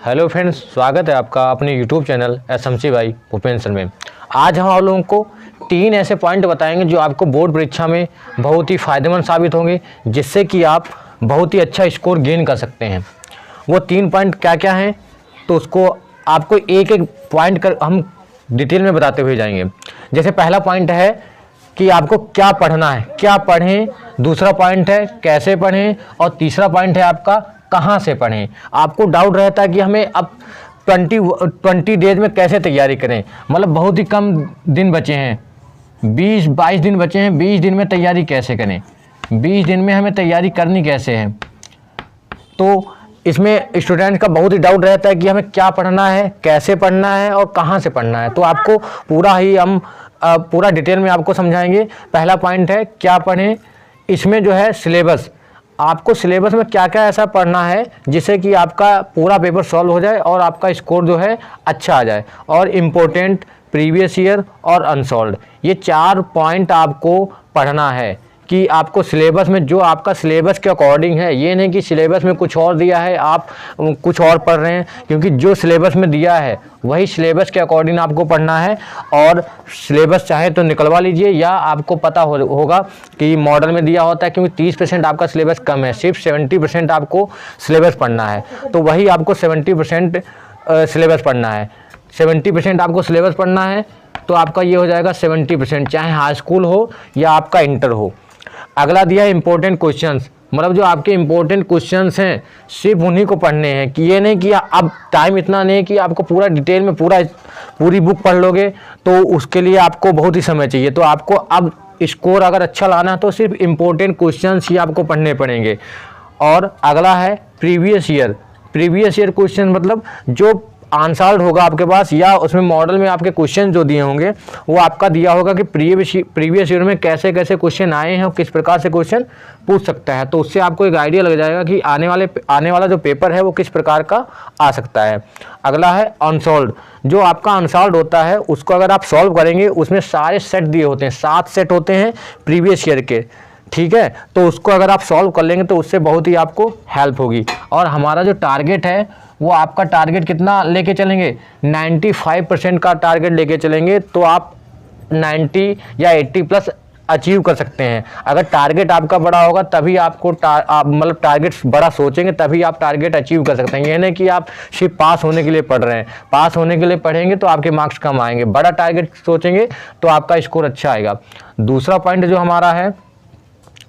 Hello friends, स्वागत है आपका अपने YouTube channel SMC by Bhupendra में। आज हम आप लोगों को 3 ऐसे पॉइंट बताएंगे जो आपको बोर्ड परीक्षा में बहुत ही फ़ायदेमंद साबित होंगे, जिससे कि आप बहुत ही अच्छा स्कोर गेन कर सकते हैं। वो 3 पॉइंट क्या क्या हैं, तो उसको आपको एक एक पॉइंट कर हम डिटेल में बताते हुए जाएंगे। जैसे पहला पॉइंट है कि आपको क्या पढ़ना है, क्या पढ़ें। दूसरा पॉइंट है कैसे पढ़ें, और तीसरा पॉइंट है आपका कहाँ से पढ़ें। आपको डाउट रहता है कि हमें अब 20 डेज में कैसे तैयारी करें, मतलब बहुत ही कम दिन बचे हैं, 20-22 दिन बचे हैं, 20 दिन में तैयारी कैसे करें, 20 दिन में हमें तैयारी करनी कैसे है। तो इसमें स्टूडेंट का बहुत ही डाउट रहता है कि हमें क्या पढ़ना है, कैसे पढ़ना है और कहाँ से पढ़ना है। तो आपको पूरा डिटेल में आपको समझाएंगे। पहला पॉइंट है क्या पढ़ें। इसमें जो है सिलेबस, आपको सिलेबस में क्या क्या ऐसा पढ़ना है जिससे कि आपका पूरा पेपर सॉल्व हो जाए और आपका स्कोर जो है अच्छा आ जाए। और इम्पोर्टेंट, प्रीवियस ईयर और अनसॉल्व्ड, ये 4 पॉइंट आपको पढ़ना है कि आपको सिलेबस में जो आपका सिलेबस के अकॉर्डिंग है। ये नहीं कि सिलेबस में कुछ और दिया है आप कुछ और पढ़ रहे हैं, क्योंकि जो सिलेबस में दिया है वही सिलेबस के अकॉर्डिंग आपको पढ़ना है। और सिलेबस चाहे तो निकलवा लीजिए, या आपको पता होगा कि मॉडल में दिया होता है, क्योंकि 30% आपका सिलेबस कम है, सिर्फ 70% आपको सिलेबस पढ़ना है। तो वही आपको 70% सिलेबस पढ़ना है, 70% आपको सिलेबस पढ़ना है। तो आपका ये हो जाएगा 70%, चाहे हाई स्कूल हो या आपका इंटर हो। अगला दिया है इंपॉर्टेंट क्वेश्चंस, मतलब जो आपके इंपॉर्टेंट क्वेश्चंस हैं सिर्फ उन्हीं को पढ़ने हैं। कि ये नहीं कि अब टाइम इतना नहीं कि आपको पूरा डिटेल में पूरी बुक पढ़ लोगे, तो उसके लिए आपको बहुत ही समय चाहिए। तो आपको अब स्कोर अगर अच्छा लाना है तो सिर्फ इंपॉर्टेंट क्वेश्चंस ही आपको पढ़ने पड़ेंगे। और अगला है प्रीवियस ईयर क्वेश्चन, मतलब जो आंसर्ड होगा आपके पास, या उसमें मॉडल में आपके क्वेश्चन जो दिए होंगे वो आपका दिया होगा कि प्रीवियस ईयर में कैसे कैसे क्वेश्चन आए हैं और किस प्रकार से क्वेश्चन पूछ सकता है। तो उससे आपको एक आइडिया लग जाएगा कि आने वाला जो पेपर है वो किस प्रकार का आ सकता है। अगला है अनसॉल्व्ड, जो आपका अनसॉल्व्ड होता है उसको अगर आप सॉल्व करेंगे, उसमें सारे सेट दिए होते हैं, 7 सेट होते हैं प्रीवियस ईयर के, ठीक है। तो उसको अगर आप सॉल्व कर लेंगे तो उससे बहुत ही आपको हेल्प होगी। और हमारा जो टारगेट है वो आपका टारगेट कितना लेके चलेंगे, 95% का टारगेट लेके चलेंगे, तो आप 90 या 80+ अचीव कर सकते हैं। अगर टारगेट आपका बड़ा होगा तभी आपको मतलब टारगेट बड़ा सोचेंगे तभी आप टारगेट अचीव कर सकते हैं। ये नहीं कि आप सिर्फ पास होने के लिए पढ़ रहे हैं, पास होने के लिए पढ़ेंगे तो आपके मार्क्स कम आएंगे। बड़ा टारगेट सोचेंगे तो आपका स्कोर अच्छा आएगा।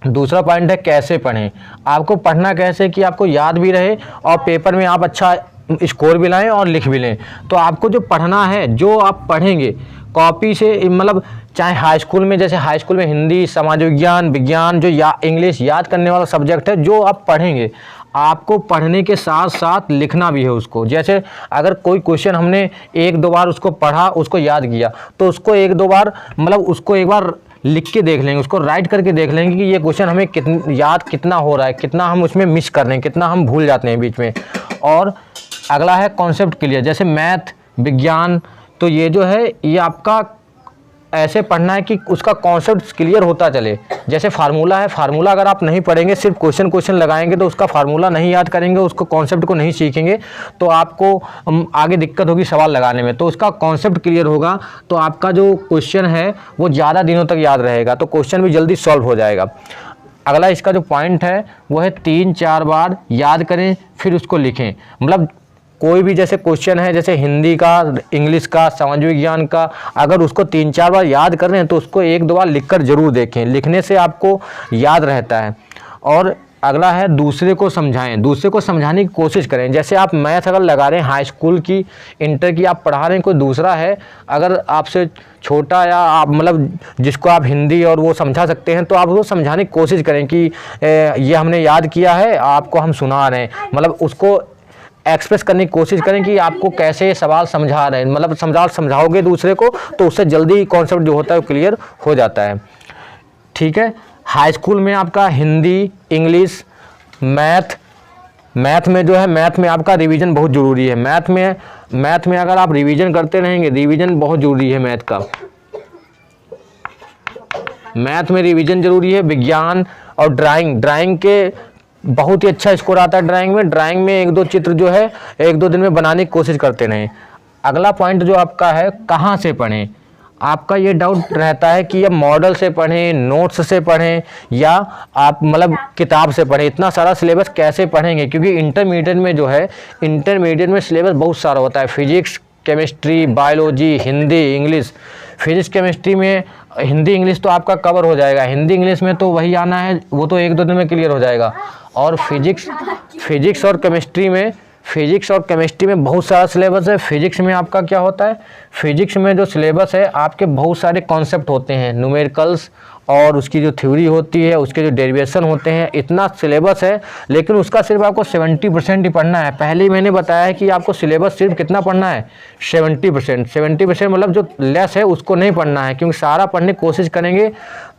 दूसरा पॉइंट है कैसे पढ़ें। आपको पढ़ना कैसे कि आपको याद भी रहे और पेपर में आप अच्छा स्कोर भी लाएं और लिख भी लें। तो आपको जो पढ़ना है, जो आप पढ़ेंगे कॉपी से, मतलब चाहे हाई स्कूल में, जैसे हाई स्कूल में हिंदी, समाज विज्ञान जो इंग्लिश याद करने वाला सब्जेक्ट है, जो आप पढ़ेंगे आपको पढ़ने के साथ साथ लिखना भी है उसको। जैसे अगर कोई क्वेश्चन हमने 1-2 बार उसको पढ़ा, उसको याद किया, तो उसको 1-2 बार, मतलब उसको एक बार लिख के देख लेंगे, उसको राइट करके देख लेंगे कि ये क्वेश्चन हमें कितना हो रहा है, कितना हम उसमें मिस कर रहे हैं, कितना हम भूल जाते हैं बीच में। और अगला है कॉन्सेप्ट क्लियर, जैसे मैथ, विज्ञान, तो ये जो है ये आपका ऐसे पढ़ना है कि उसका कॉन्सेप्ट क्लियर होता चले। जैसे फार्मूला है, फार्मूला अगर आप नहीं पढ़ेंगे, सिर्फ क्वेश्चन लगाएंगे तो उसका फार्मूला नहीं याद करेंगे, उसको कॉन्सेप्ट को नहीं सीखेंगे, तो आपको आगे दिक्कत होगी सवाल लगाने में। तो उसका कॉन्सेप्ट क्लियर होगा तो आपका जो क्वेश्चन है वो ज़्यादा दिनों तक याद रहेगा, तो क्वेश्चन भी जल्दी सॉल्व हो जाएगा। अगला इसका जो पॉइंट है वो है 3-4 बार याद करें फिर उसको लिखें। मतलब कोई भी जैसे क्वेश्चन है, जैसे हिंदी का, इंग्लिश का, समाज विज्ञान का, अगर उसको 3-4 बार याद कर रहे हैं तो उसको 1-2 बार लिखकर जरूर देखें, लिखने से आपको याद रहता है। और अगला है दूसरे को समझाएं, दूसरे को समझाने की कोशिश करें। जैसे आप मैथ अगर लगा रहे हैं, हाई स्कूल की, इंटर की आप पढ़ा रहे हैं, कोई दूसरा है अगर आपसे छोटा, या आप मतलब जिसको आप हिंदी और वो समझा सकते हैं, तो आप उसको समझाने की कोशिश करें कि ये हमने याद किया है, आपको हम सुना रहे हैं। मतलब उसको एक्सप्रेस करने की कोशिश करें कि आपको कैसे सवाल समझा रहे हैं, मतलब समझाओगे दूसरे को तो उससे जल्दी कॉन्सेप्ट जो होता है वो क्लियर हो जाता है, ठीक है। हाई स्कूल में आपका हिंदी, इंग्लिश, मैथ में जो है, मैथ में आपका रिवीजन बहुत ज़रूरी है। मैथ में अगर आप रिवीजन करते रहेंगे, रिवीजन बहुत ज़रूरी है मैथ का, मैथ में रिवीजन ज़रूरी है। विज्ञान और ड्राइंग के बहुत ही अच्छा स्कोर आता है ड्राइंग में। ड्राइंग में एक दो चित्र जो है 1-2 दिन में बनाने की कोशिश करते रहें। अगला पॉइंट जो आपका है, कहाँ से पढ़ें। आपका ये डाउट रहता है कि अब मॉडल से पढ़ें, नोट्स से पढ़ें, या आप मतलब किताब से पढ़ें। इतना सारा सिलेबस कैसे पढ़ेंगे, क्योंकि इंटरमीडिएट में जो है, इंटरमीडिएट में सिलेबस बहुत सारा होता है। Physics, chemistry, biology, Hindi, English. Physics chemistry में हिंदी इंग्लिश तो आपका कवर हो जाएगा। हिंदी इंग्लिश में तो वही आना है, वो तो 1-2 दिन में क्लियर हो जाएगा। और फिजिक्स और केमिस्ट्री में बहुत सारा सिलेबस है। फिजिक्स में आपका क्या होता है, फिजिक्स में जो सिलेबस है आपके बहुत सारे कॉन्सेप्ट होते हैं, न्यूमेरिकल्स, और उसकी जो थ्योरी होती है, उसके जो डेरिवेशन होते हैं, इतना सिलेबस है। लेकिन उसका सिर्फ आपको 70% ही पढ़ना है। पहले ही मैंने बताया है कि आपको सिलेबस सिर्फ कितना पढ़ना है, 70%। 70% मतलब जो लेस है उसको नहीं पढ़ना है, क्योंकि सारा पढ़ने की कोशिश करेंगे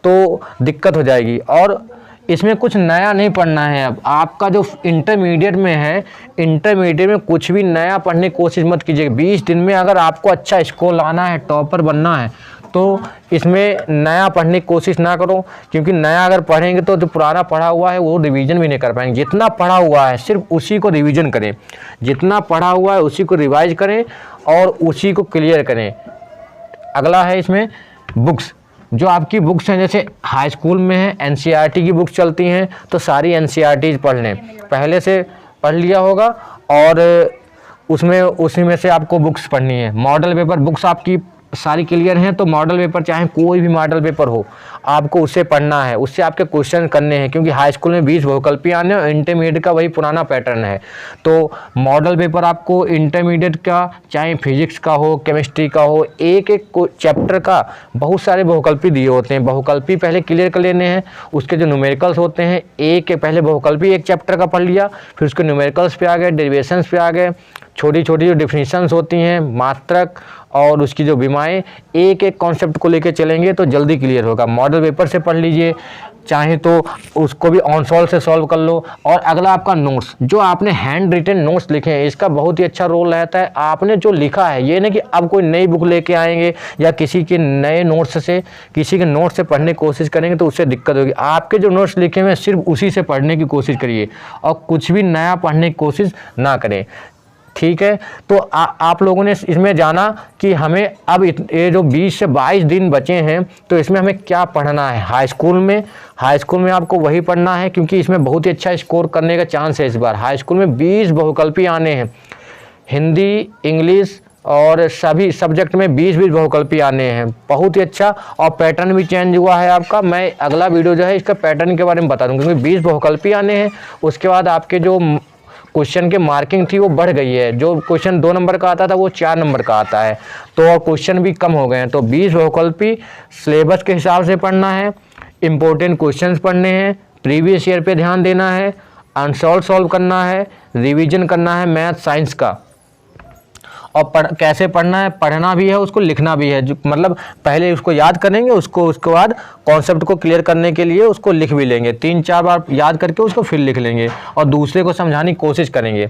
तो दिक्कत हो जाएगी। और इसमें कुछ नया नहीं पढ़ना है। अब आपका जो इंटरमीडिएट में है, इंटरमीडिएट में कुछ भी नया पढ़ने की कोशिश मत कीजिए। 20 दिन में अगर आपको अच्छा स्कोर लाना है, टॉपर बनना है, तो इसमें नया पढ़ने की कोशिश ना करो, क्योंकि नया अगर पढ़ेंगे तो जो पुराना पढ़ा हुआ है वो रिवीजन भी नहीं कर पाएंगे। जितना पढ़ा हुआ है सिर्फ उसी को रिवीजन करें, जितना पढ़ा हुआ है उसी को रिवाइज करें और उसी को क्लियर करें। अगला है इसमें बुक्स। जो आपकी बुक्स हैं, जैसे हाई स्कूल में है एनसीईआरटी की बुक्स चलती हैं, तो सारी एनसीईआरटी पढ़ लें। पहले से पढ़ लिया होगा और उसमें उसी में से आपको बुक्स पढ़नी है। मॉडल पेपर बुक्स आपकी सारी क्लियर हैं, तो मॉडल पेपर चाहे कोई भी मॉडल पेपर हो, आपको उससे पढ़ना है, उससे आपके क्वेश्चन करने हैं। क्योंकि हाई स्कूल में 20 बहुकल्पी आने और इंटरमीडिएट का वही पुराना पैटर्न है। तो मॉडल पेपर आपको इंटरमीडिएट का, चाहे फिजिक्स का हो, केमिस्ट्री का हो, एक एक चैप्टर का बहुत सारे बहुकल्पी दिए होते हैं। बहुकल्पी पहले क्लियर कर लेने हैं। उसके जो न्यूमेरिकल्स होते हैं, एक पहले बहुकल्पी एक चैप्टर का पढ़ लिया, फिर उसके न्यूमेरिकल्स पे आ गए, डेरिवेशंस पे आ गए, छोटी छोटी जो डिफिनीशंस होती हैं, मात्रक और उसकी जो विमाएँ, एक एक कॉन्सेप्ट को लेके चलेंगे तो जल्दी क्लियर होगा। मॉडल पेपर से पढ़ लीजिए, चाहे तो उसको भी ऑन सॉल्व से सॉल्व कर लो। और अगला आपका नोट्स, जो आपने हैंड रिटन नोट्स लिखे हैं, इसका बहुत ही अच्छा रोल रहता है। आपने जो लिखा है, ये नहीं कि अब कोई नई बुक लेके आएंगे या किसी के नए नोट्स से, किसी के नोट्स से पढ़ने की कोशिश करेंगे तो उससे दिक्कत होगी। आपके जो नोट्स लिखे हुए हैं सिर्फ उसी से पढ़ने की कोशिश करिए और कुछ भी नया पढ़ने की कोशिश ना करें, ठीक है। तो आप लोगों ने इसमें जाना कि हमें अब ये जो 20 से 22 दिन बचे हैं, तो इसमें हमें क्या पढ़ना है। हाई स्कूल में आपको वही पढ़ना है, क्योंकि इसमें बहुत ही अच्छा स्कोर करने का चांस है। इस बार हाई स्कूल में 20 बहुकल्पी आने हैं, हिंदी, इंग्लिश और सभी सब्जेक्ट में 20-20 बहुकल्पी आने हैं। बहुत ही अच्छा, और पैटर्न भी चेंज हुआ है आपका। मैं अगला वीडियो जो है इसका पैटर्न के बारे में बता दूँगा, क्योंकि 20 बहुकल्पी आने हैं। उसके बाद आपके जो क्वेश्चन की मार्किंग थी वो बढ़ गई है। जो क्वेश्चन 2 नंबर का आता था वो 4 नंबर का आता है, तो क्वेश्चन भी कम हो गए हैं। तो 20 बहुकल्पी सिलेबस के हिसाब से पढ़ना है, इम्पोर्टेंट क्वेश्चंस पढ़ने हैं, प्रीवियस ईयर पे ध्यान देना है, अनसॉल्व सॉल्व करना है, रिवीजन करना है मैथ साइंस का। और कैसे पढ़ना है, पढ़ना भी है, उसको लिखना भी है। जो मतलब पहले उसको याद करेंगे, उसके बाद कॉन्सेप्ट को क्लियर करने के लिए उसको लिख भी लेंगे। 3-4 बार याद करके उसको फिर लिख लेंगे और दूसरे को समझाने की कोशिश करेंगे।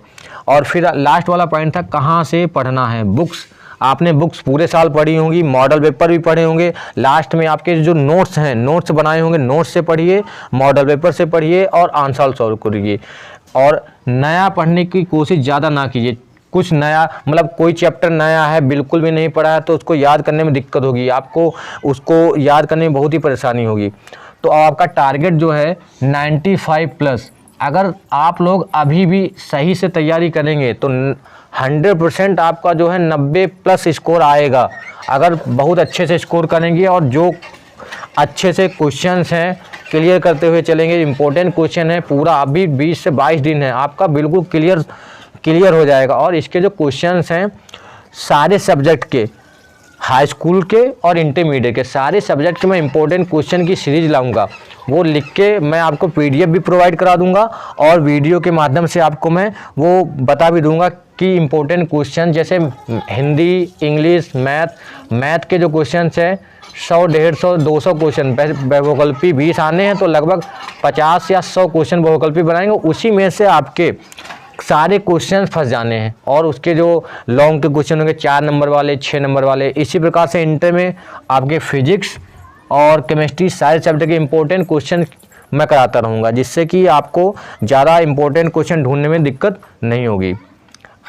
और फिर लास्ट वाला पॉइंट था, कहाँ से पढ़ना है। बुक्स, आपने बुक्स पूरे साल पढ़ी होंगी, मॉडल पेपर भी पढ़े होंगे। लास्ट में आपके जो नोट्स हैं, नोट्स बनाए होंगे, नोट्स से पढ़िए, मॉडल पेपर से पढ़िए और आंसर सॉल्व करिए। और नया पढ़ने की कोशिश ज़्यादा ना कीजिए। कुछ नया मतलब कोई चैप्टर नया है, बिल्कुल भी नहीं पढ़ा है, तो उसको याद करने में दिक्कत होगी, आपको उसको याद करने में बहुत ही परेशानी होगी। तो आपका टारगेट जो है 95+। अगर आप लोग अभी भी सही से तैयारी करेंगे तो 100% आपका जो है 90+ स्कोर आएगा। अगर बहुत अच्छे से स्कोर करेंगे और जो अच्छे से क्वेश्चंस हैं क्लियर करते हुए चलेंगे, इंपॉर्टेंट क्वेश्चन है, पूरा अभी 20 से 22 दिन है, आपका बिल्कुल क्लियर हो जाएगा। और इसके जो क्वेश्चंस हैं सारे सब्जेक्ट के, हाई स्कूल के और इंटरमीडिएट के सारे सब्जेक्ट के मैं इंपॉर्टेंट क्वेश्चन की सीरीज लाऊंगा। वो लिख के मैं आपको PDF भी प्रोवाइड करा दूंगा और वीडियो के माध्यम से आपको मैं वो बता भी दूंगा कि इंपॉर्टेंट क्वेश्चन जैसे हिंदी, इंग्लिश, मैथ के जो क्वेश्चंस हैं 100, 150, 200 क्वेश्चन बहुकल्पी 20 आने हैं, तो लगभग 50 या 100 क्वेश्चन बहुकल्पी बनाएंगे। उसी में से आपके सारे क्वेश्चन फंस जाने हैं और उसके जो लॉन्ग के क्वेश्चन होंगे 4 नंबर वाले, 6 नंबर वाले। इसी प्रकार से इंटर में आपके फिजिक्स और केमिस्ट्री सारे सब्जेक्ट के इंपॉर्टेंट क्वेश्चन मैं कराता रहूँगा, जिससे कि आपको ज़्यादा इंपॉर्टेंट क्वेश्चन ढूंढने में दिक्कत नहीं होगी।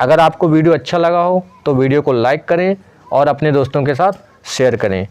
अगर आपको वीडियो अच्छा लगा हो तो वीडियो को लाइक करें और अपने दोस्तों के साथ शेयर करें।